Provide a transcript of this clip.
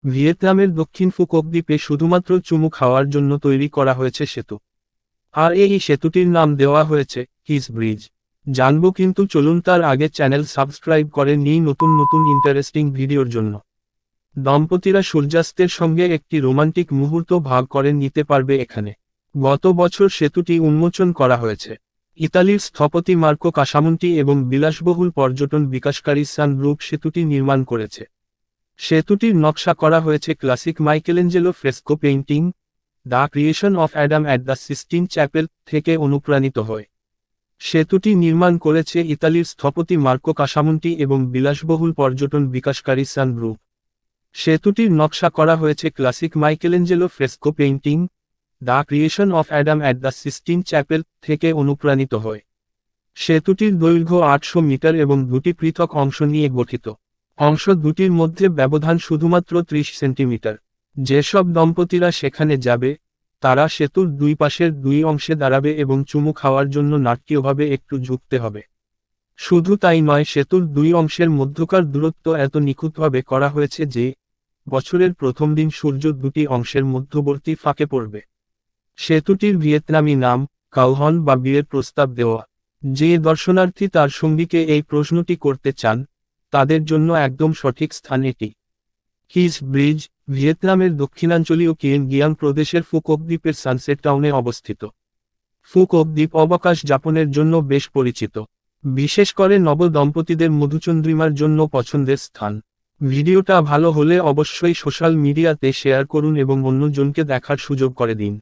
ভিয়েতনামের দক্ষিণ ফুকোক দ্বীপে শুধুমাত্র চুমু খাওয়ার জন্য তৈরি করা হয়েছে সেতু। আর এই সেতুটির নাম দেওয়া হয়েছে কিস ব্রিজ। জানবো, কিন্তু চলুন তার আগে চ্যানেল সাবস্ক্রাইব করে নিই নতুন নতুন ইন্টারেস্টিং ভিডিওর জন্য। দম্পতিরা সূর্যাস্তের সঙ্গে একটি রোমান্টিক মুহূর্ত ভাগ করে নিতে পারবে এখানে। গত বছর সেতুটি উন্মোচন করা হয়েছে। ইতালির স্থপতি মার্কো কাসামুন্টি এবং বিলাসবহুল পর্যটন বিকাশকারী সান গ্রুপ সেতুটি নির্মাণ করেছে। সেতুটির নকশা করা হয়েছে classic Michelangelo fresco painting the Creation of Adam at the Sistine Chapel থেকে অনুপ্রাণিত হয়। সেতুটি নির্মাণ করেছে ইতালির স্থপতি মার্কো কাসামুন্টি এবং বিলাসবহুল পর্যটন বিকাশকারী সান গ্রুপ। সেতুটির নকশা করা হয়েছে classic Michelangelo fresco painting the Creation of Adam at the Sistine Chapel থেকে অনুপ্রাণিত হয়। সেতুটির দৈর্ঘ্য 800 মিটার এবং দুটি পৃথক অংশ নিয়ে গঠিত। অংশ দুটির মধ্যে ব্যবধান শুধুমাত্র 30 সেন্টিমিটার। যেসব দম্পতিরা সেখানে যাবে, তারা সেতুর দুই পাশের দুই অংশে দাঁড়াবে এবং চুমু খাওয়ার জন্য নাটকীয়ভাবে একটু ঝুঁকতে হবে। শুধু তাই নয়, সেতুর দুই অংশের মধ্যকার দূরত্ব এত নিখুঁতভাবে করা হয়েছে যে বছরের প্রথম দিন সূর্য দুটি অংশের মধ্যবর্তী ফাঁকে পড়বে। সেতুটির ভিয়েতনামি নাম কাউহন বা বিয়ের প্রস্তাব দেওয়া। যে দর্শনার্থী তার সঙ্গীকে এই প্রশ্নটি করতে চান, তাদের জন্য একদম সঠিক স্থান এটি। কিস ব্রিজ ভিয়েতনামের দক্ষিণাঞ্চলীয় কিয়েন গিয়াং প্রদেশের ফুকোক দ্বীপের সানসেট টাউনে অবস্থিত। ফুকোক দ্বীপ অবকাশ যাপনের জন্য বেশ পরিচিত, বিশেষ করে নব দম্পতিদের মধুচন্দ্রিমার জন্য পছন্দের স্থান। ভিডিওটা ভালো হলে অবশ্যই সোশ্যাল মিডিয়াতে শেয়ার করুন এবং অন্যজনকে দেখার সুযোগ করে দিন।